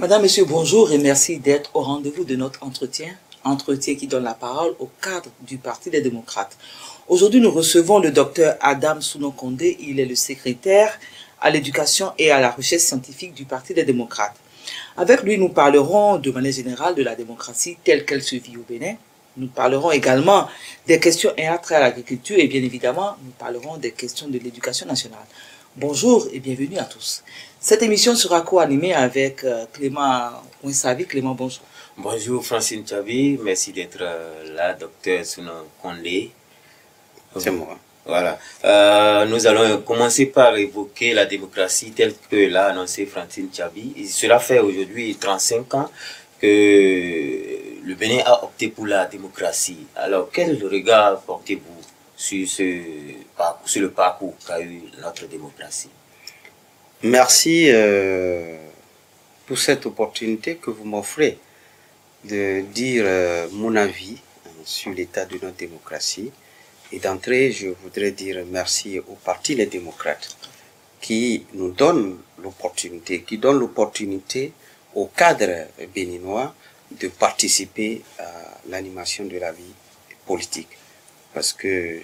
Madame, Monsieur, bonjour et merci d'être au rendez-vous de notre entretien. Entretien qui donne la parole au cadre du Parti des démocrates. Aujourd'hui, nous recevons le docteur Adam Souno Kondé. Il est le secrétaire à l'éducation et à la recherche scientifique du Parti des démocrates. Avec lui, nous parlerons de manière générale de la démocratie telle qu'elle se vit au Bénin. Nous parlerons également des questions ayant trait à l'agriculture et bien évidemment, nous parlerons des questions de l'éducation nationale. Bonjour et bienvenue à tous. Cette émission sera co-animée avec Clément Ouinsavi. Clément, bonjour. Bonjour Francine Chavi, merci d'être là, docteur Souno Kondé. C'est moi. Voilà. Nous allons commencer par évoquer la démocratie telle que l'a annoncé Francine Chavi. Et cela fait aujourd'hui 35 ans que le Bénin a opté pour la démocratie. Alors, quel regard portez-vous sur le parcours qu'a eu notre démocratie? Merci pour cette opportunité que vous m'offrez de dire mon avis sur l'état de notre démocratie. Et d'entrée, je voudrais dire merci au Parti Les Démocrates qui nous donne l'opportunité, qui donne l'opportunité au cadre béninois de participer à l'animation de la vie politique. Parce que,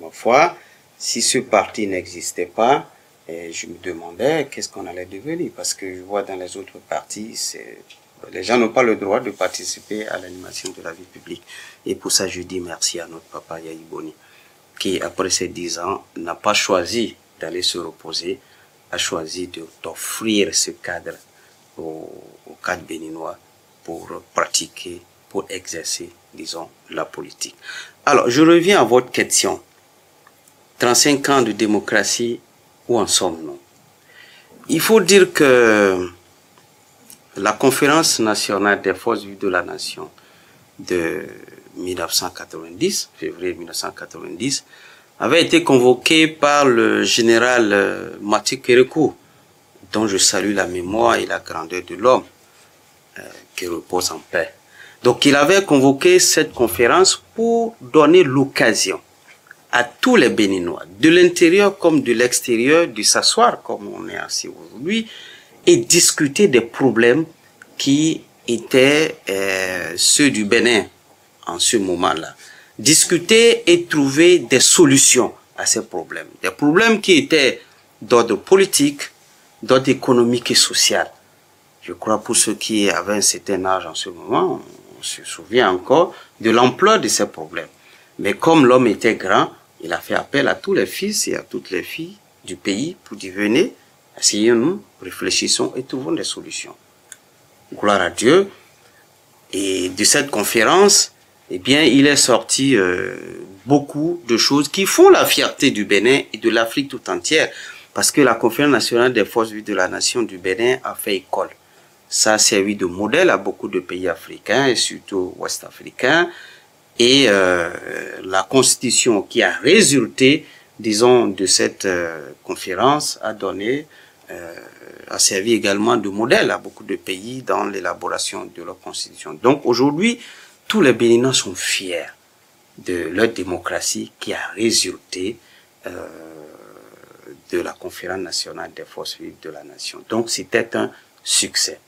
ma foi, si ce parti n'existait pas, je me demandais qu'est-ce qu'on allait devenir. Parce que je vois dans les autres partis, les gens n'ont pas le droit de participer à l'animation de la vie publique. Et pour ça, je dis merci à notre papa Yahi Boni, qui, après ces 10 ans, n'a pas choisi d'aller se reposer, a choisi d'offrir ce cadre au cadre béninois pour pratiquer, pour exercer, disons, la politique. Alors, je reviens à votre question. 35 ans de démocratie, où en sommes-nous? Il faut dire que la conférence nationale des forces vives de la nation de 1990, février 1990, avait été convoquée par le général Mathieu Kérékou, dont je salue la mémoire et la grandeur de l'homme, qui repose en paix. Donc il avait convoqué cette conférence pour donner l'occasion à tous les Béninois, de l'intérieur comme de l'extérieur, de s'asseoir comme on est assis aujourd'hui, et discuter des problèmes qui étaient ceux du Bénin en ce moment-là. Discuter et trouver des solutions à ces problèmes. Des problèmes qui étaient d'ordre politique, d'ordre économique et social. Je crois pour ceux qui avaient un certain âge en ce moment, on se souvient encore de l'ampleur de ces problèmes. Mais comme l'homme était grand, il a fait appel à tous les fils et à toutes les filles du pays pour dire venez, asseyons-nous, réfléchissons et trouvons des solutions. Gloire à Dieu. Et de cette conférence, eh bien, il est sorti beaucoup de choses qui font la fierté du Bénin et de l'Afrique tout entière. Parce que la conférence nationale des forces vives de la nation du Bénin a fait école. Ça a servi de modèle à beaucoup de pays africains et surtout ouest-africains. Et la constitution qui a résulté, disons, de cette conférence a servi également de modèle à beaucoup de pays dans l'élaboration de leur constitution. Donc aujourd'hui, tous les Béninois sont fiers de leur démocratie qui a résulté de la conférence nationale des forces vives de la nation. Donc c'était un succès.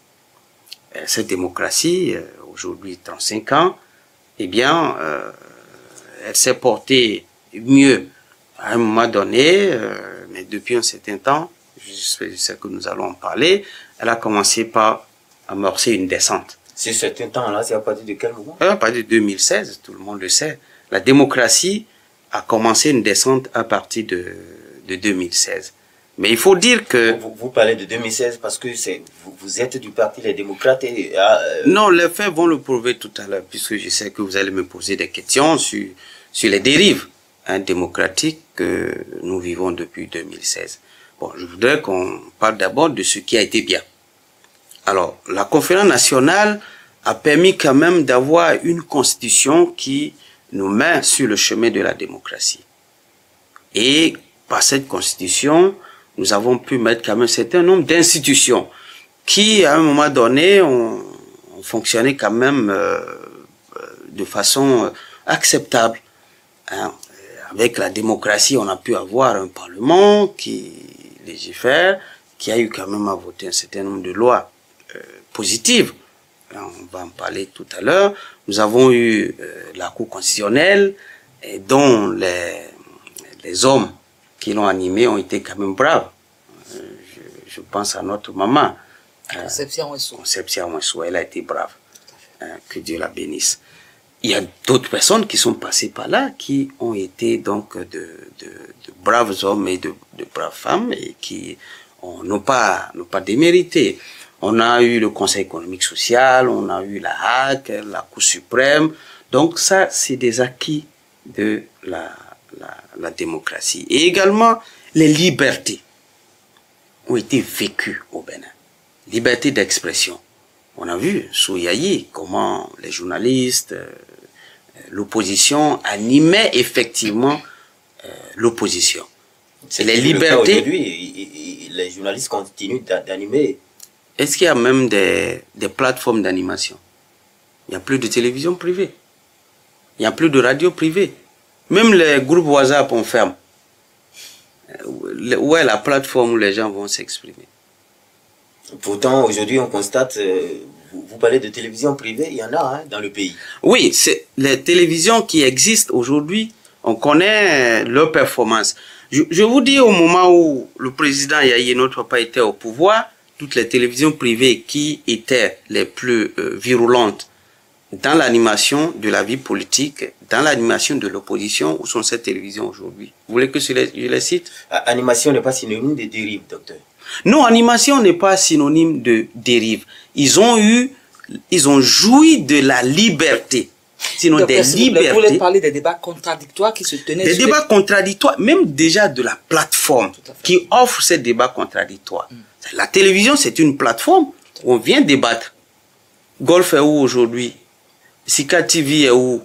Cette démocratie, aujourd'hui 35 ans, eh bien, elle s'est portée mieux à un moment donné, mais depuis un certain temps, je sais que nous allons en parler, elle a commencé par amorcer une descente. C'est certain temps-là, c'est à partir de quel moment? À partir de 2016, tout le monde le sait. La démocratie a commencé une descente à partir de 2016. Mais il faut dire que... Vous parlez de 2016 parce que vous êtes du Parti Les Démocrates et... Non, les faits vont le prouver tout à l'heure, puisque je sais que vous allez me poser des questions sur les dérives démocratiques que nous vivons depuis 2016. Bon, je voudrais qu'on parle d'abord de ce qui a été bien. Alors, la conférence nationale a permis quand même d'avoir une constitution qui nous met sur le chemin de la démocratie. Et par cette constitution, nous avons pu mettre quand même un certain nombre d'institutions qui, à un moment donné, ont fonctionné quand même de façon acceptable. Hein. Avec la démocratie, on a pu avoir un parlement qui légifère, qui a eu quand même à voter un certain nombre de lois positives. On va en parler tout à l'heure. Nous avons eu la Cour constitutionnelle, dont les hommes qui l'ont animée ont été quand même braves. Je pense à notre maman. Conception Ouessou. Conception Ouessou, elle a été brave. Que Dieu la bénisse. Il y a d'autres personnes qui sont passées par là, qui ont été donc de braves hommes et de braves femmes, et qui n'ont pas démérité. On a eu le Conseil économique social, on a eu la HAC, la Cour suprême. Donc ça, c'est des acquis de la démocratie. Et également, les libertés ont été vécues au Bénin. Liberté d'expression. On a vu sous Yayi comment les journalistes, l'opposition animaient effectivement l'opposition. C'est les libertés. Aujourd'hui, les journalistes continuent d'animer. Est-ce qu'il y a même des plateformes d'animation? Il n'y a plus de télévision privée. Il n'y a plus de radio privée. Même les groupes WhatsApp, on ferme. Où est la plateforme où les gens vont s'exprimer? Pourtant, aujourd'hui, on constate, vous parlez de télévision privée, il y en a dans le pays. Oui, c'est les télévisions qui existent aujourd'hui, on connaît leur performance. Je vous dis, au moment où le président Yayi, notre papa, était au pouvoir, toutes les télévisions privées qui étaient les plus virulentes dans l'animation de la vie politique, dans l'animation de l'opposition, où sont ces télévisions aujourd'hui? Vous voulez que je les cite? Animation n'est pas synonyme de dérive, docteur. Non, animation n'est pas synonyme de dérive. Ils ont joui de la liberté. Sinon, donc, des libertés. Vous voulez parler des débats contradictoires qui se tenaient. Des débats contradictoires, même déjà de la plateforme qui offre ces débats contradictoires. La télévision, c'est une plateforme où on vient débattre. Golf est où aujourd'hui? Sika TV est où?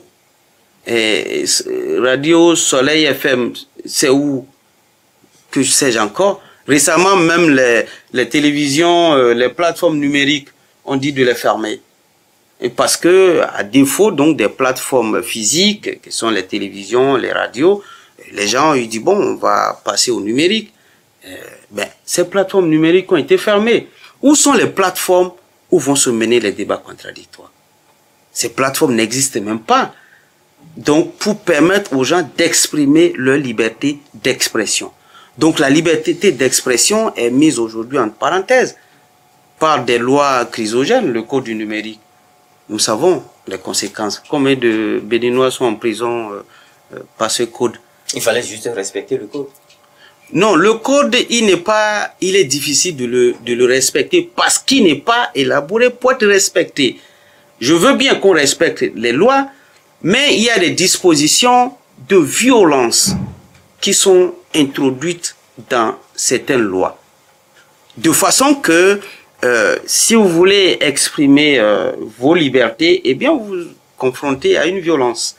Radio Soleil FM, c'est où? Que sais-je encore? Récemment, même les télévisions, les plateformes numériques, on dit de les fermer. Et parce que, à défaut donc des plateformes physiques, qui sont les télévisions, les radios, les gens ils disent bon, on va passer au numérique. Ces plateformes numériques ont été fermées. Où sont les plateformes où vont se mener les débats contradictoires? Ces plateformes n'existent même pas. Donc, pour permettre aux gens d'exprimer leur liberté d'expression. Donc la liberté d'expression est mise aujourd'hui en parenthèse par des lois chrysogènes, le code du numérique. Nous savons les conséquences. Combien de Béninois sont en prison par ce code? Il fallait juste respecter le code. Non, le code, il est difficile de le respecter parce qu'il n'est pas élaboré pour être respecté. Je veux bien qu'on respecte les lois, mais il y a des dispositions de violence qui sont introduites dans certaines lois. De façon que si vous voulez exprimer vos libertés, eh bien vous vous confrontez à une violence.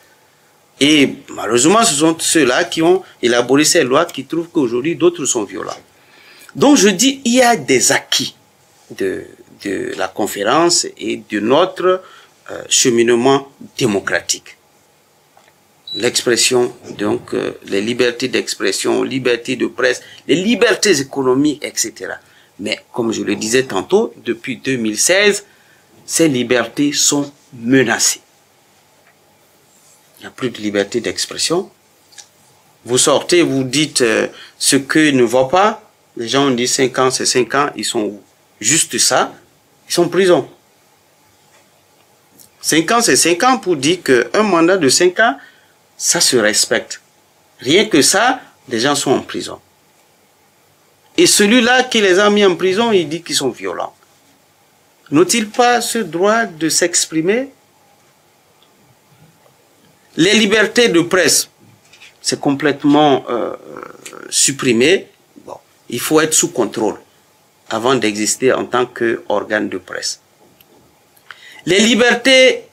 Et malheureusement, ce sont ceux-là qui ont élaboré ces lois qui trouvent qu'aujourd'hui d'autres sont violents. Donc je dis, il y a des acquis de la conférence et de notre cheminement démocratique. L'expression, donc les libertés d'expression, liberté de presse, les libertés économiques, etc. Mais comme je le disais tantôt, depuis 2016, ces libertés sont menacées. Il n'y a plus de liberté d'expression. Vous sortez, vous dites ce que ne va pas. Les gens ont dit 5 ans, c'est 5 ans, ils sont où? Juste ça, ils sont en prison. 5 ans, c'est 5 ans pour dire qu'un mandat de 5 ans, ça se respecte. Rien que ça, les gens sont en prison. Et celui-là qui les a mis en prison, il dit qu'ils sont violents. N'ont-ils pas ce droit de s'exprimer? Les libertés de presse, c'est complètement supprimé. Bon, il faut être sous contrôle avant d'exister en tant qu'organe de presse. Les libertés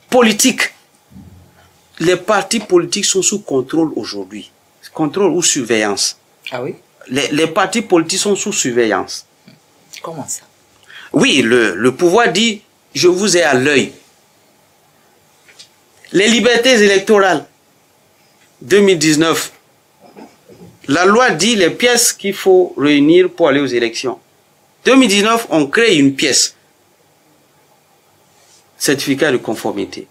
politiques, les partis politiques sont sous contrôle aujourd'hui. Contrôle ou surveillance. Ah oui? Les partis politiques sont sous surveillance. Comment ça? Oui, le pouvoir dit, je vous ai à l'œil. Les libertés électorales, 2019, la loi dit les pièces qu'il faut réunir pour aller aux élections. 2019, on crée une pièce. Certificat de conformité.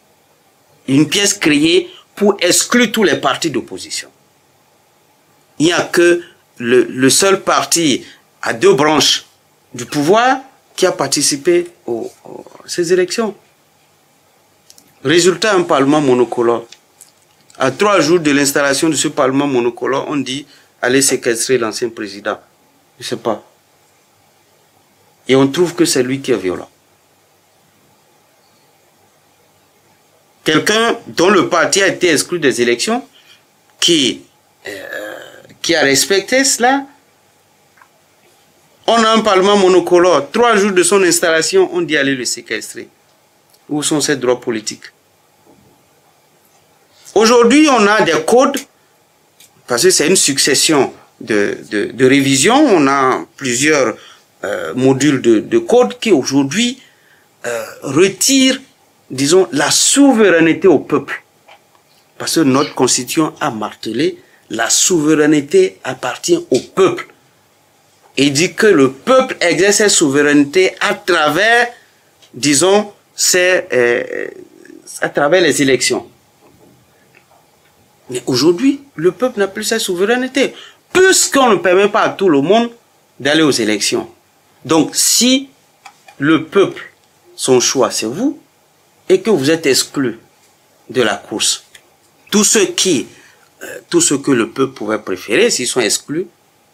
Une pièce créée pour exclure tous les partis d'opposition. Il n'y a que le seul parti à 2 branches du pouvoir qui a participé à ces élections. Résultat, un parlement monocolore. À 3 jours de l'installation de ce parlement monocolore, on dit allez séquestrer l'ancien président. Je ne sais pas. Et on trouve que c'est lui qui est violent. Quelqu'un dont le parti a été exclu des élections, qui a respecté cela. On a un parlement monocolore. 3 jours de son installation, on dit aller le séquestrer. Où sont ses droits politiques? Aujourd'hui, on a des codes, parce que c'est une succession de révisions. On a plusieurs modules de codes qui aujourd'hui retirent, disons, la souveraineté au peuple. Parce que notre constitution a martelé, la souveraineté appartient au peuple. Et dit que le peuple exerce sa souveraineté à travers, disons, à travers les élections. Mais aujourd'hui, le peuple n'a plus sa souveraineté, puisqu'on ne permet pas à tout le monde d'aller aux élections. Donc, si le peuple, son choix, c'est vous, et que vous êtes exclu de la course, tout ce que le peuple pouvait préférer, s'ils sont exclus,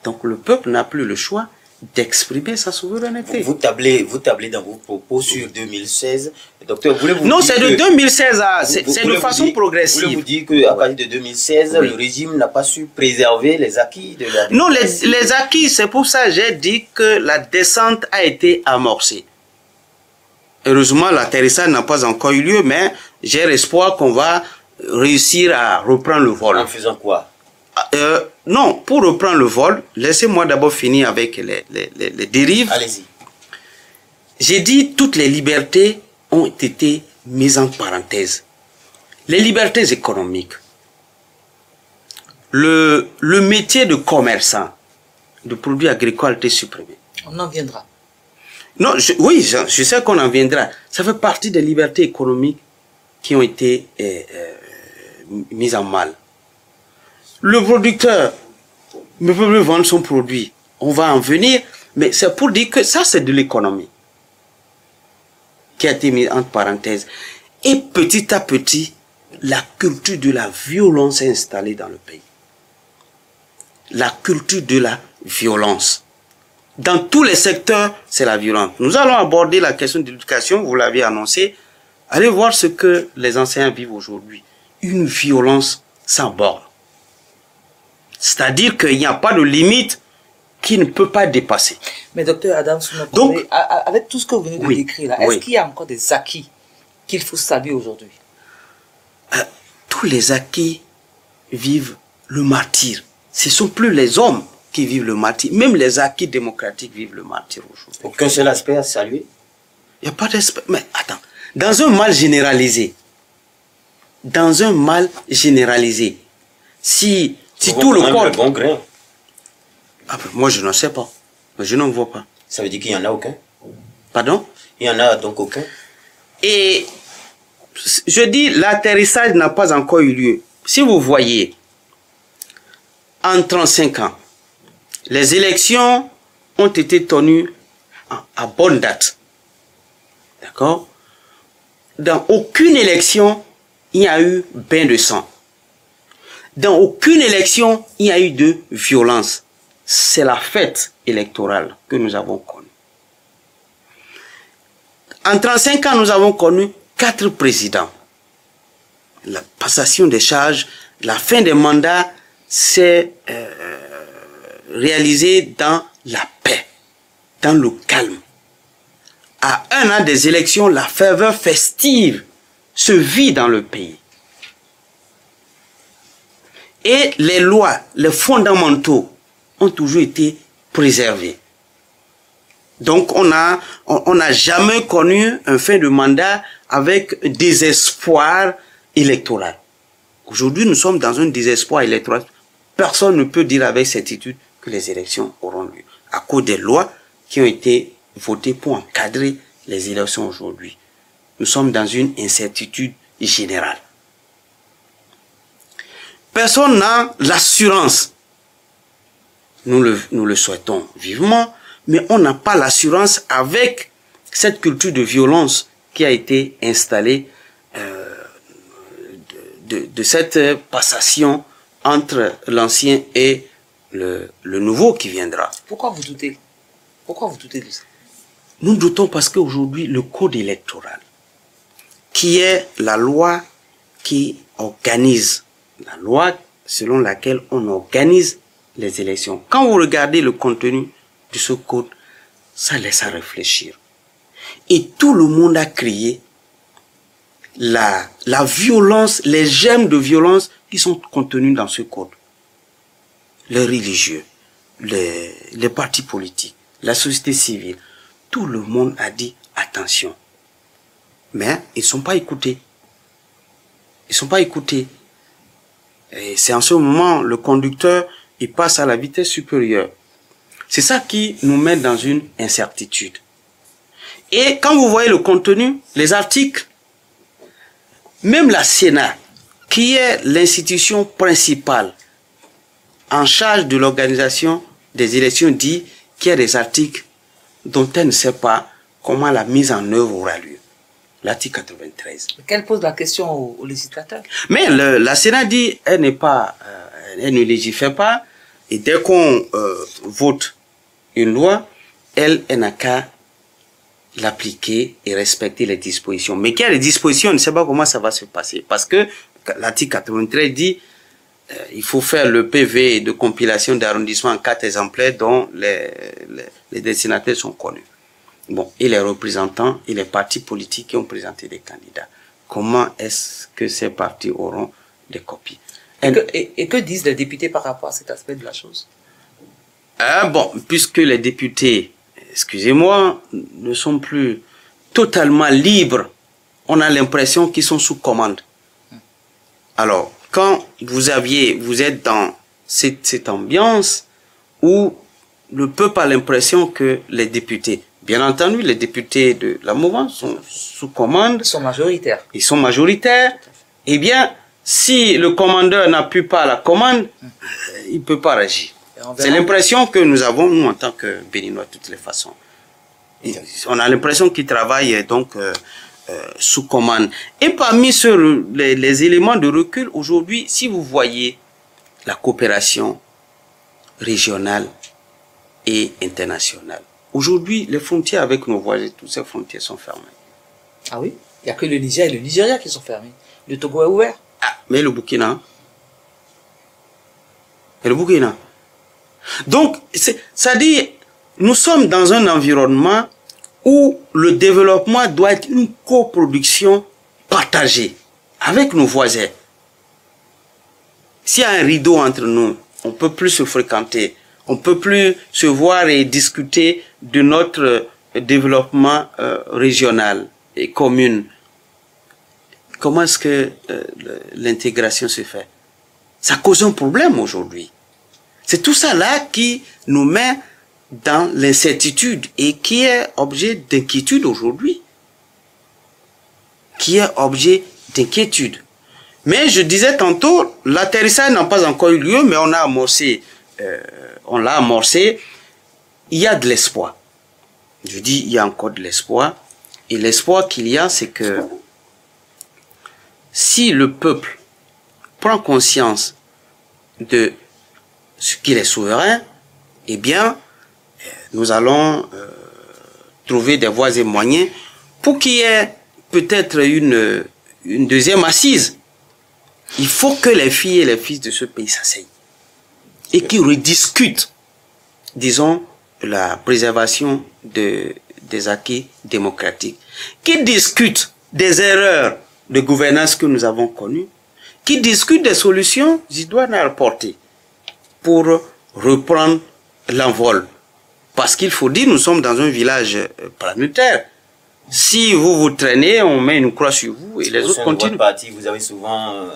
donc le peuple n'a plus le choix d'exprimer sa souveraineté. Vous tablez dans vos propos sur 2016. Docteur, voulez-vous non, dire c'est de 2016 à... C'est de façon progressive. Voulez-vous dire qu'à partir de 2016, oui, le régime n'a pas su préserver les acquis de la... Non, les acquis, c'est pour ça que j'ai dit que la descente a été amorcée. Heureusement, l'atterrissage n'a pas encore eu lieu, mais j'ai l'espoir qu'on va réussir à reprendre le vol. En faisant quoi? Non, pour reprendre le vol, laissez-moi d'abord finir avec les dérives. Allez-y. J'ai dit toutes les libertés ont été mises en parenthèse. Les libertés économiques. Le métier de commerçant de produits agricoles a été supprimé. On en viendra. Non, oui, je sais qu'on en viendra. Ça fait partie des libertés économiques qui ont été mises en mal. Le producteur ne peut plus vendre son produit. On va en venir, mais c'est pour dire que ça, c'est de l'économie qui a été mise entre parenthèses. Et petit à petit, la culture de la violence est installée dans le pays. La culture de la violence. Dans tous les secteurs, c'est la violence. Nous allons aborder la question de l'éducation, vous l'avez annoncé. Allez voir ce que les enseignants vivent aujourd'hui. Une violence sans borne. C'est-à-dire qu'il n'y a pas de limite qui ne peut pas dépasser. Mais docteur Adam Sounoukonde, donc, avec tout ce que vous venez de décrire là, est-ce qu'il y a encore des acquis qu'il faut saluer aujourd'hui? Tous les acquis vivent le martyre. Ce ne sont plus les hommes qui vivent le martyre. Même les acquis démocratiques vivent le martyre aujourd'hui. Aucun seul aspect à saluer? Il n'y a pas d'aspect. Mais attends, dans un mal généralisé, si tout le corps... Bon grain. Ah, moi, je n'en sais pas. Mais je n'en vois pas. Ça veut dire qu'il n'y en a aucun? Pardon? Il n'y en a donc aucun. Et je dis, l'atterrissage n'a pas encore eu lieu. Si vous voyez, en 35 ans, les élections ont été tenues à bonne date. D'accord? Dans aucune élection, il y a eu bain de sang. Dans aucune élection, il y a eu de violence. C'est la fête électorale que nous avons connue. En 35 ans, nous avons connu 4 présidents. La passation des charges, la fin des mandats s'est réalisée dans la paix, dans le calme. À 1 an des élections, la ferveur festive se vit dans le pays. Et les lois, les fondamentaux ont toujours été préservés. Donc on n'a jamais connu un fin de mandat avec désespoir électoral. Aujourd'hui, nous sommes dans un désespoir électoral. Personne ne peut dire avec certitude que les élections auront lieu à cause des lois qui ont été votés pour encadrer les élections aujourd'hui. Nous sommes dans une incertitude générale. Personne n'a l'assurance. Nous le souhaitons vivement, mais on n'a pas l'assurance avec cette culture de violence qui a été installée de cette passation entre l'ancien et le nouveau qui viendra. Pourquoi vous doutez? Pourquoi vous doutez de ça? Nous doutons parce qu'aujourd'hui, le code électoral, qui est la loi qui organise, la loi selon laquelle on organise les élections. Quand vous regardez le contenu de ce code, ça laisse à réfléchir. Et tout le monde a crié la violence, les gemmes de violence qui sont contenus dans ce code. Les religieux, les partis politiques, la société civile, tout le monde a dit attention. Mais ils ne sont pas écoutés. Ils ne sont pas écoutés. Et c'est en ce moment, le conducteur, il passe à la vitesse supérieure. C'est ça qui nous met dans une incertitude. Et quand vous voyez le contenu, les articles, même la Sénat, qui est l'institution principale en charge de l'organisation des élections, dit qu'il y a des articles dont elle ne sait pas comment la mise en œuvre aura lieu. L'article 93. Qu'elle pose la question aux législateurs. Mais la Sénat dit elle n'est pas, elle ne légifère pas, et dès qu'on vote une loi, elle n'a qu'à l'appliquer et respecter les dispositions. Mais qu'il y a des dispositions, on ne sait pas comment ça va se passer. Parce que l'article 93 dit il faut faire le PV de compilation d'arrondissement en 4 exemplaires dont les destinataires sont connus. Bon, et les représentants et les partis politiques qui ont présenté des candidats. Comment est-ce que ces partis auront des copies? Et que disent les députés par rapport à cet aspect de la chose? Bon, puisque les députés, excusez-moi, ne sont plus totalement libres, on a l'impression qu'ils sont sous commande. Alors, quand vous êtes dans cette ambiance où le peuple a l'impression que les députés, bien entendu, les députés de la mouvance sont sous commande. Ils sont majoritaires. Ils sont majoritaires. Eh bien, si le commandeur n'appuie pas la commande, il ne peut pas réagir. C'est l'impression que nous avons, nous, en tant que Béninois, de toutes les façons. On a l'impression qu'ils travaillent donc sous commande. Et parmi les éléments de recul, aujourd'hui, si vous voyez la coopération régionale et internationale, aujourd'hui, les frontières avec nos voisins, toutes ces frontières sont fermées. Ah oui? Il n'y a que le Niger et le Nigeria qui sont fermés. Le Togo est ouvert. Ah, mais le Burkina. Et le Burkina. Donc, ça dit, nous sommes dans un environnement où le développement doit être une coproduction partagée avec nos voisins. S'il y a un rideau entre nous, on ne peut plus se fréquenter, on ne peut plus se voir et discuter de notre développement régional et commun. Comment est-ce que l'intégration se fait? Ça cause un problème aujourd'hui. C'est tout ça là qui nous met dans l'incertitude et qui est objet d'inquiétude aujourd'hui. Qui est objet d'inquiétude. Mais je disais tantôt, l'atterrissage n'a pas encore eu lieu, mais on l'a amorcé. Il y a de l'espoir. Je dis, il y a encore de l'espoir. Et l'espoir qu'il y a, c'est que si le peuple prend conscience de ce qu'il est souverain, eh bien, nous allons trouver des voies et moyens pour qu'il y ait peut-être une deuxième assise. Il faut que les filles et les fils de ce pays s'asseyent et qu'ils rediscutent, disons, la préservation des acquis démocratiques, qu'ils discutent des erreurs de gouvernance que nous avons connues, qu'ils discutent des solutions idoines à apporter pour reprendre l'envol. Parce qu'il faut dire, nous sommes dans un village planétaire. Si vous vous traînez, on met une croix sur vous et les autres continuent. Votre parti, vous avez souvent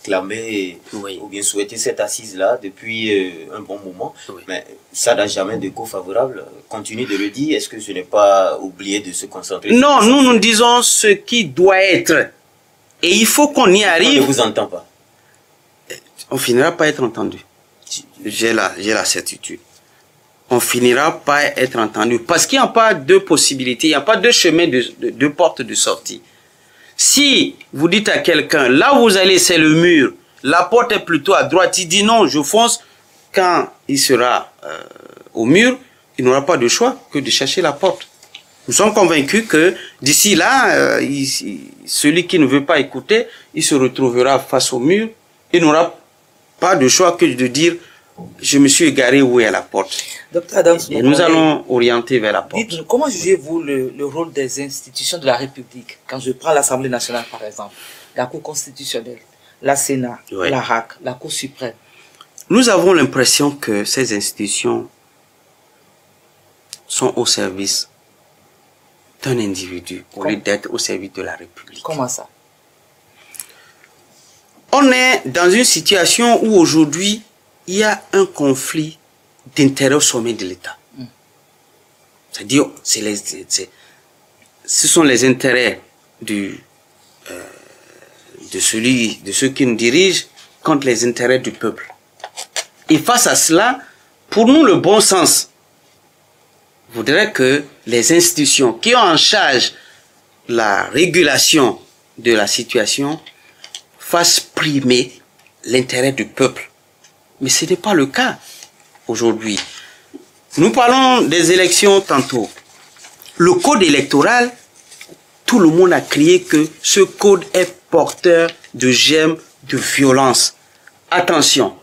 clamé Oui. ou bien souhaité cette assise-là depuis un bon moment. Oui. Mais ça n'a jamais d'écho favorable. Continue de le dire. Est-ce que ce n'est pas oublier de se concentrer? Non, nous disons ce qui doit être. Et il faut qu'on y On ne arrive. vous entend pas. On finira par être entendu. J'ai la certitude. On finira par être entendu. Parce qu'il n'y a pas deux possibilités, il n'y a pas deux chemins, deux portes de sortie. Si vous dites à quelqu'un, là où vous allez, c'est le mur, la porte est plutôt à droite, il dit non, je fonce, quand il sera au mur, il n'aura pas de choix que de chercher la porte. Nous sommes convaincus que d'ici là, celui qui ne veut pas écouter, il se retrouvera face au mur, il n'aura pas de choix que de dire je me suis égaré, où est la porte. Dr Adam, Et nous allons orienter vers la porte. dites-nous, comment jugez-vous le rôle des institutions de la République? Quand je prends l'Assemblée nationale par exemple, la Cour constitutionnelle, la Sénat, Oui. la RAC, la Cour suprême. Nous avons l'impression que ces institutions sont au service d'un individu au lieu d'être au service de la République. Comment ça? On est dans une situation où aujourd'hui, il y a un conflit d'intérêts au sommet de l'État. C'est-à-dire, ce sont les intérêts de ceux qui nous dirigent contre les intérêts du peuple. Et face à cela, pour nous, le bon sens voudrait que les institutions qui ont en charge la régulation de la situation fassent primer l'intérêt du peuple. Mais ce n'est pas le cas aujourd'hui. Nous parlons des élections tantôt. Le code électoral, tout le monde a crié que ce code est porteur de germes de violence. Attention,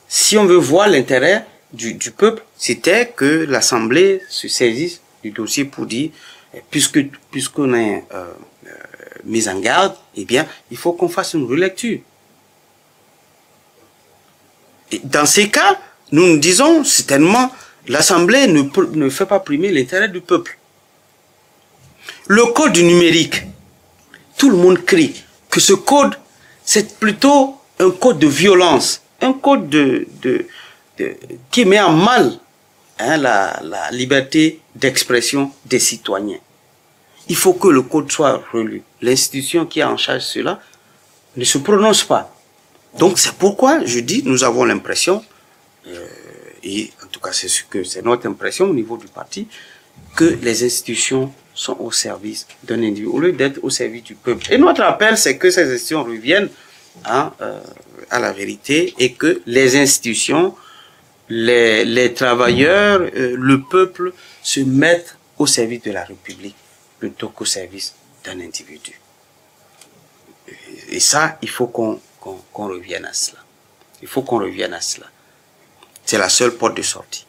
si on veut voir l'intérêt du peuple, c'était que l'Assemblée se saisisse du dossier pour dire, puisqu'on est mis en garde, eh bien, il faut qu'on fasse une relecture. Et dans ces cas, nous disons certainement, l'Assemblée ne fait pas primer l'intérêt du peuple. Le code du numérique, tout le monde crie que ce code, c'est plutôt un code de violence, un code qui met en mal la liberté d'expression des citoyens. Il faut que le code soit relu. L'institution qui a en charge cela ne se prononce pas. Donc c'est pourquoi je dis, nous avons l'impression, et en tout cas c'est notre impression au niveau du parti, que les institutions sont au service d'un individu, au lieu d'être au service du peuple. Et notre appel, c'est que ces institutions reviennent à la vérité et que les institutions, les travailleurs, le peuple se mettent au service de la République plutôt qu'au service d'un individu. Et ça, il faut qu'on revienne à cela. Il faut qu'on revienne à cela. C'est la seule porte de sortie.